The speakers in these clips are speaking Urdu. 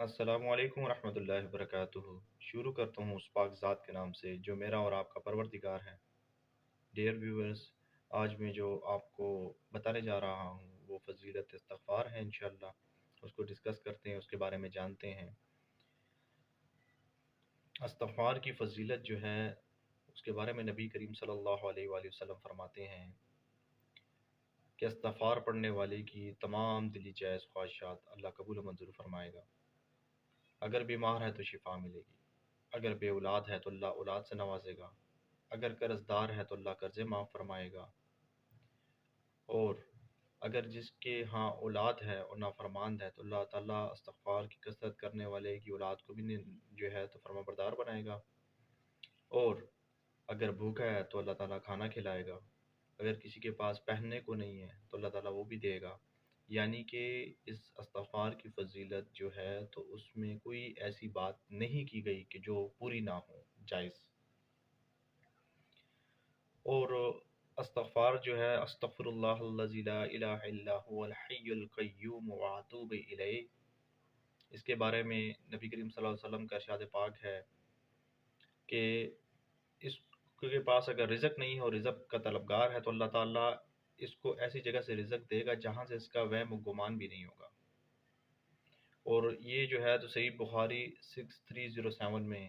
السلام علیکم ورحمۃ اللہ وبرکاتہ۔ شروع کرتا ہوں اس پاک ذات کے نام سے جو میرا اور آپ کا پروردگار ہے۔ ڈیئر ویورز، آج میں جو آپ کو بتانے جا رہا ہوں وہ فضیلت استغفار ہے انشاءاللہ۔ اس کو ڈسکس کرتے ہیں، اس کے بارے میں جانتے ہیں۔ استغفار کی فضیلت جو ہے اس کے بارے میں نبی کریم صلی اللہ علیہ وآلہ وسلم فرماتے ہیں کہ استغفار پڑھنے والے کی تمام دلی جائز خواہشات اللہ قبول و منظور فرمائے گا۔ اگر بیمار ہے تو شفا ملے گی، اگر بے اولاد ہے تو اللہ اولاد سے نوازے گا، اگر قرض دار ہے تو اللہ قرضے معاف فرمائے گا، اور اگر جس کے ہاں اولاد ہے اور نافرمان ہے تو اللہ تعالیٰ استغفار کی کثرت کرنے والے کی اولاد کو بھی جو ہے تو فرما بردار بنائے گا، اور اگر بھوکا ہے تو اللہ تعالیٰ کھانا کھلائے گا، اگر کسی کے پاس پہننے کو نہیں ہے تو اللہ تعالیٰ وہ بھی دے گا۔ یعنی کہ اس استغفار کی فضیلت جو ہے تو اس میں کوئی ایسی بات نہیں کی گئی کہ جو پوری نہ ہو، جائز۔ اور استغفار جو ہے استغفر اللہ الذی لا الہ الا هو الحی القیوم واتوب الیہ، اس کے بارے میں نبی کریم صلی اللہ علیہ وسلم کا ارشاد پاک ہے کہ اس کے پاس اگر رزق نہیں ہو، رزق کا طلبگار ہے، تو اللہ تعالیٰ اس کو ایسی جگہ سے رزق دے گا جہاں سے اس کا وہم و گمان بھی نہیں ہوگا۔ اور یہ جو ہے تو صحیح بخاری 6307 میں،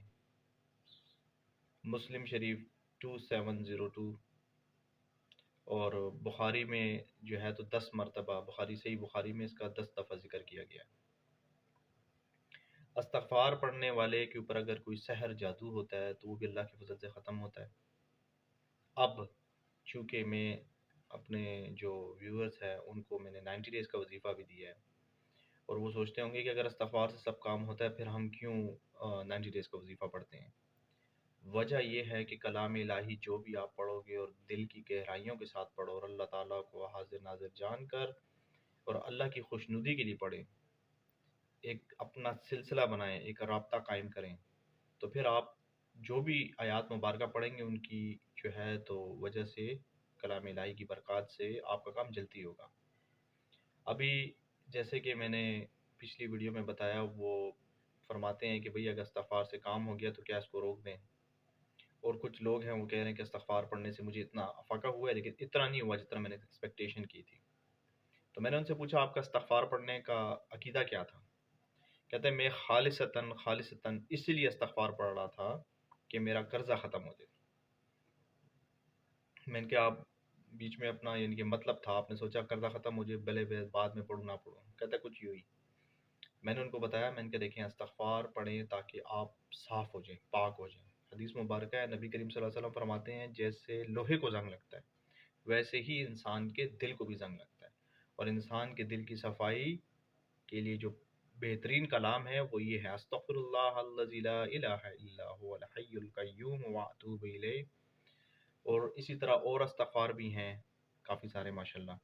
مسلم شریف 2702، اور بخاری میں جو ہے تو 10 مرتبہ، صحیح بخاری میں اس کا 10 دفعہ ذکر کیا گیا ہے۔ استغفار پڑھنے والے کے اوپر اگر کوئی سحر جادو ہوتا ہے تو وہ بھی اللہ کی فضل سے ختم ہوتا ہے۔ اب چونکہ میں اپنے جو ویورز ہیں ان کو میں نے 90 ڈیز کا وظیفہ بھی دیا ہے، اور وہ سوچتے ہوں گے کہ اگر استغفار سے سب کام ہوتا ہے پھر ہم کیوں 90 ڈیز کا وظیفہ پڑھتے ہیں۔ وجہ یہ ہے کہ کلام الہی جو بھی آپ پڑھو گے اور دل کی گہرائیوں کے ساتھ پڑھو، اور اللہ تعالیٰ کو حاضر ناظر جان کر اور اللہ کی خوشنودی کے لیے پڑھیں، ایک اپنا سلسلہ بنائیں، ایک رابطہ قائم کریں، تو پھر آپ جو بھی آیات مبارکہ پڑھیں گے ان کی جو ہے تو وجہ سے، کلام الہی کی برکات سے آپ کا کام جلدی ہوگا۔ ابھی جیسے کہ میں نے پچھلی ویڈیو میں بتایا، وہ فرماتے ہیں کہ بھئی اگر استغفار سے کام ہو گیا تو کیا اس کو روک دیں؟ اور کچھ لوگ ہیں وہ کہہ رہے ہیں کہ استغفار پڑھنے سے مجھے اتنا افاقہ ہوا ہے، لیکن اتنا نہیں ہوا جتنا میں نے ایکسپیکٹیشن کی تھی۔ تو میں نے ان سے پوچھا آپ کا استغفار پڑھنے کا عقیدہ کیا تھا؟ کہتے ہیں میں خالصتاً اسی لیے استغفار پڑھ رہا تھا کہ میرا قرضہ ختم ہو جائے۔ میں نے کہا آپ بیچ میں اپنا یعنی کہ مطلب تھا، آپ نے سوچا قرضہ ختم ہو جائے بھلے بعد میں پڑھوں نہ پڑھوں؟ کہتا ہے کچھ یوں ہی۔ میں نے ان کو بتایا، میں نے کہا دیکھیں استغفار پڑھیں تاکہ آپ صاف ہو جائیں، پاک ہو جائیں۔ حدیث مبارکہ ہے، نبی کریم صلی اللہ علیہ وسلم فرماتے ہیں جیسے لوہے کو زنگ لگتا ہے ویسے ہی انسان کے دل کو بھی زنگ لگتا ہے، اور انسان کے دل کی صفائی کے لیے جو بہترین کلام ہے وہ یہ ہے استغفر اللہ الذی لا الہ الا هو الحی القیوم واتوب الیہ۔ اور اسی طرح اور استغفار بھی ہیں کافی سارے ماشاءاللہ۔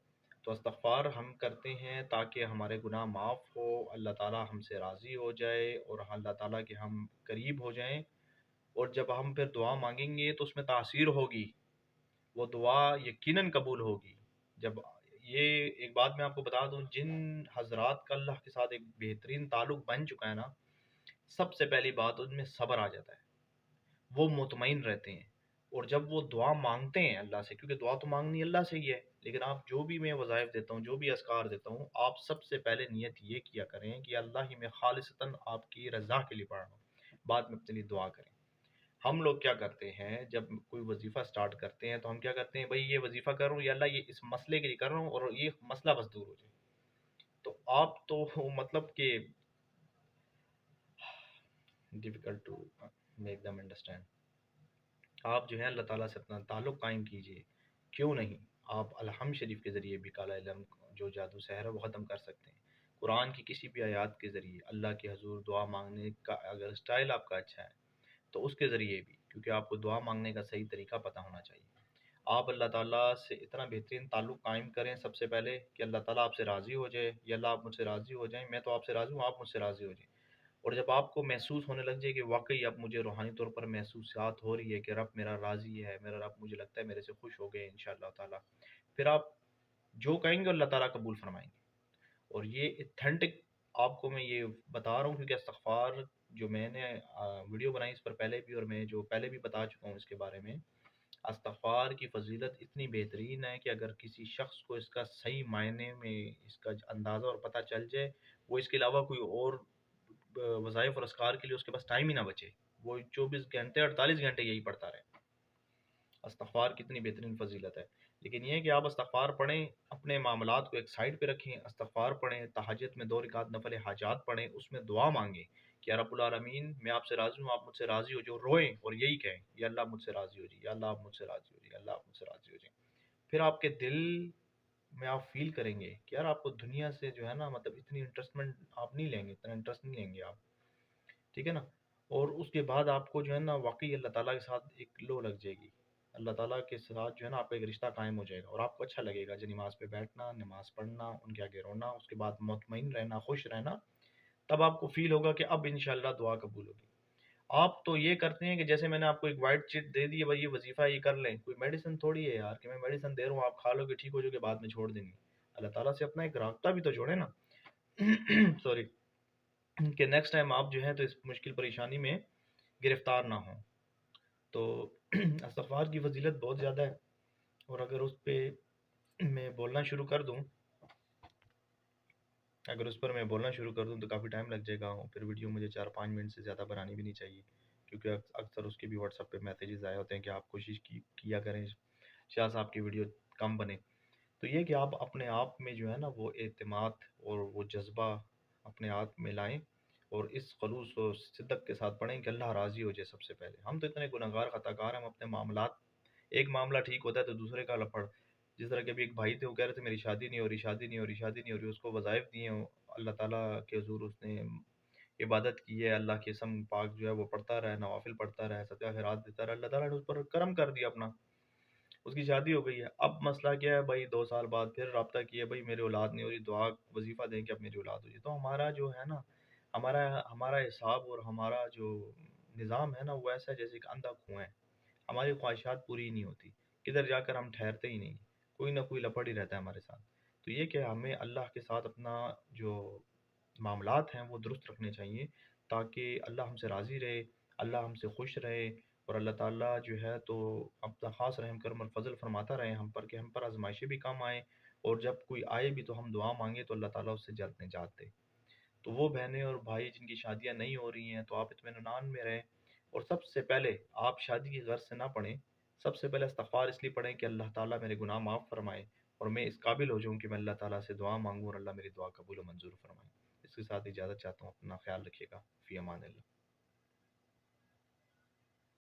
تو استغفار ہم کرتے ہیں تاکہ ہمارے گناہ معاف ہو، اللہ تعالیٰ ہم سے راضی ہو جائے اور اللہ تعالیٰ کے ہم قریب ہو جائیں، اور جب ہم پھر دعا مانگیں گے تو اس میں تاثیر ہوگی، وہ دعا یقیناً قبول ہوگی۔ جب یہ ایک بات میں آپ کو بتا دوں، جن حضرات کا اللہ کے ساتھ ایک بہترین تعلق بن چکا ہے نا، سب سے پہلی بات ان میں صبر آ جاتا ہے، وہ مطمئن رہتے ہیں، اور جب وہ دعا مانگتے ہیں اللہ سے، کیونکہ دعا تو مانگنی اللہ سے ہی ہے، لیکن آپ جو بھی میں وظائف دیتا ہوں، جو بھی اذکار دیتا ہوں، آپ سب سے پہلے نیت یہ کیا کریں کہ اللہ ہی میں خالصتاً آپ کی رضا کے لیے پڑھ رہا ہوں، بعد میں اپنے لیے دعا کریں۔ ہم لوگ کیا کرتے ہیں جب کوئی وظیفہ سٹارٹ کرتے ہیں تو ہم کیا کرتے ہیں، بھئی یہ وظیفہ کر رہا ہوں یا اللہ یہ اس مسئلے کے لیے کر رہا ہوں اور یہ مسئلہ بس دور ہو جائے۔ تو آپ تو مطلب کہ difficult to make them understand, آپ جو ہے اللہ تعالیٰ سے اپنا تعلق قائم کیجئے۔ کیوں نہیں آپ الحم شریف کے ذریعے بھی کالا علم جو جادو سحر ہے وہ ختم کر سکتے ہیں۔ قرآن کی کسی بھی آیات کے ذریعے اللہ کے حضور دعا مانگنے کا اگر سٹائل آپ کا اچھا ہے تو اس کے ذریعے بھی، کیونکہ آپ کو دعا مانگنے کا صحیح طریقہ پتہ ہونا چاہیے۔ آپ اللہ تعالیٰ سے اتنا بہترین تعلق قائم کریں سب سے پہلے کہ اللہ تعالیٰ آپ سے راضی ہو جائے، یا اللہ آپ مجھ سے راضی ہو جائیں، میں تو آپ سے راضی ہوں، آپ مجھ سے راضی ہو جائیں۔ اور جب آپ کو محسوس ہونے لگ جائے کہ واقعی اب مجھے روحانی طور پر محسوسات ہو رہی ہے کہ رب میرا راضی ہے، میرا رب مجھے لگتا ہے میرے سے خوش ہو گئے انشاءاللہ تعالیٰ، پھر آپ جو کہیں گے اللہ تعالیٰ قبول فرمائیں گے۔ اور یہ اتھینٹک آپ کو میں یہ بتا رہا ہوں کیونکہ استغفار جو میں نے ویڈیو بنائی اس پر پہلے بھی، اور میں جو پہلے بھی بتا چکا ہوں اس کے بارے میں، استغفار کی فضیلت اتنی بہترین ہے کہ اگر کسی شخص کو اس کا صحیح معنی میں اس کا اندازہ اور پتہ چل جائے، وہ اس کے علاوہ کوئی اور وظائف اور اذکار کے لیے اس کے پاس ٹائم ہی نہ بچے، وہ 24 گھنٹے 48 گھنٹے یہی پڑھتا رہے۔ استغفار کتنی بہترین فضیلت ہے۔ لیکن یہ ہے کہ آپ استغفار پڑھیں، اپنے معاملات کو ایک سائڈ پہ رکھیں، استغفار پڑھیں، تہجد میں 2 رکعت نفل حاجات پڑھیں، اس میں دعا مانگیں کہ یا رب العالمین میں آپ سے راضی ہوں، آپ مجھ سے راضی ہو جو، روئیں اور یہی کہیں یا اللہ مجھ سے راضی ہو جائے، یا اللہ آپ مجھ سے راضی ہو جائے، یا اللہ آپ مجھ سے راضی ہو جائیں۔ پھر آپ کے دل میں آپ فیل کریں گے کہ یار آپ کو دنیا سے جو ہے نا مطلب اتنی انٹرسٹمنٹ آپ نہیں لیں گے، اتنا انٹرسٹ نہیں لیں گے آپ، ٹھیک ہے نا۔ اور اس کے بعد آپ کو جو ہے نا واقعی اللہ تعالیٰ کے ساتھ ایک لو لگ جائے گی، اللہ تعالیٰ کے ساتھ جو ہے نا آپ کا ایک رشتہ قائم ہو جائے گا، اور آپ کو اچھا لگے گا جو نماز پہ بیٹھنا، نماز پڑھنا، ان کے آگے رونا، اس کے بعد مطمئن رہنا، خوش رہنا، تب آپ کو فیل ہوگا کہ اب انشاءاللہ دعا قبول ہوگی۔ آپ تو یہ کرتے ہیں کہ جیسے میں نے آپ کو ایک وائٹ چٹ دے دی ہے بھائی یہ وظیفہ یہ کر لیں، کوئی میڈیسن تھوڑی ہے یار کہ میں میڈیسن دے رہا ہوں آپ کھا لو گے ٹھیک ہو جو گے بعد میں چھوڑ دیں گے۔ اللہ تعالیٰ سے اپنا ایک رابطہ بھی تو جوڑے نا سوری، کہ نیکسٹ ٹائم آپ جو ہے تو اس مشکل پریشانی میں گرفتار نہ ہوں۔ تو استغفار کی فضیلت بہت زیادہ ہے، اور اگر اس پہ میں بولنا شروع کر دوں، اگر اس پر میں بولنا شروع کر دوں تو کافی ٹائم لگ جائے گا، پھر ویڈیو مجھے 4-5 منٹ سے زیادہ بنانی بھی نہیں چاہیے، کیونکہ اکثر اس کے بھی واٹس ایپ پہ میسیجز آئے ہوتے ہیں کہ آپ کوشش کیا کریں شاہ صاحب کی ویڈیو کم بنے۔ تو یہ کہ آپ اپنے آپ میں جو ہے نا وہ اعتماد اور وہ جذبہ اپنے آپ میں لائیں، اور اس خلوص و صدق کے ساتھ پڑھیں کہ اللہ راضی ہو جائے۔ سب سے پہلے ہم تو اتنے گناہ گار خطا کار ہیں، ہم اپنے معاملات، ایک معاملہ ٹھیک ہوتا ہے تو دوسرے کا لپڑ، جس طرح کے ابھی ایک بھائی تھے وہ کہہ رہے تھے میری شادی نہیں ہو رہی، شادی نہیں ہو رہی، شادی نہیں ہو رہی، اس کو وظائف دیے ہیں اللہ تعالیٰ کے حضور، اس نے عبادت کی ہے، اللہ کے اسم پاک جو ہے وہ پڑھتا رہا ہے، نوافل پڑھتا رہا ہے، صدقہ خیرات دیتا رہا، اللہ تعالیٰ نے اس پر کرم کر دیا اپنا، اس کی شادی ہو گئی ہے۔ اب مسئلہ کیا ہے بھائی، 2 سال بعد پھر رابطہ کیا بھائی میری اولاد نہیں ہو رہی، دعا وظیفہ دیں کہ اب میری اولاد ہو جائے۔ تو ہمارا جو ہے نا ہمارا حساب اور ہمارا جو نظام ہے نا وہ ایسا ہے جیسے ایک اندھا کنواں ہے، ہماری خواہشات پوری ہی نہیں ہوتی، کدھر جا کر ہم ٹھہرتے ہی نہیں، کوئی نہ کوئی لپڑ ہی رہتا ہے ہمارے ساتھ۔ تو یہ کہ ہمیں اللہ کے ساتھ اپنا جو معاملات ہیں وہ درست رکھنے چاہیے، تاکہ اللہ ہم سے راضی رہے، اللہ ہم سے خوش رہے، اور اللہ تعالیٰ جو ہے تو اپنا خاص رحم کرم اور فضل فرماتا رہے ہم پر، کہ ہم پر آزمائشیں بھی کم آئیں، اور جب کوئی آئے بھی تو ہم دعا مانگیں تو اللہ تعالیٰ اس سے جلد نجات دے۔ تو وہ بہنیں اور بھائی جن کی شادیاں نہیں ہو رہی ہیں تو آپ اطمینان میں رہیں، اور سب سے پہلے آپ شادی کی غرض سے نہ پڑھیں، سب سے پہلے استغفار اس لیے پڑھیں کہ اللہ تعالیٰ میرے گناہ معاف فرمائے، اور میں اس قابل ہو جاؤں کہ میں اللہ تعالیٰ سے دعا مانگوں اور اللہ میری دعا قبول و منظور فرمائے۔ اس کے ساتھ اجازت چاہتا ہوں، اپنا خیال رکھیے گا، فی امان اللہ۔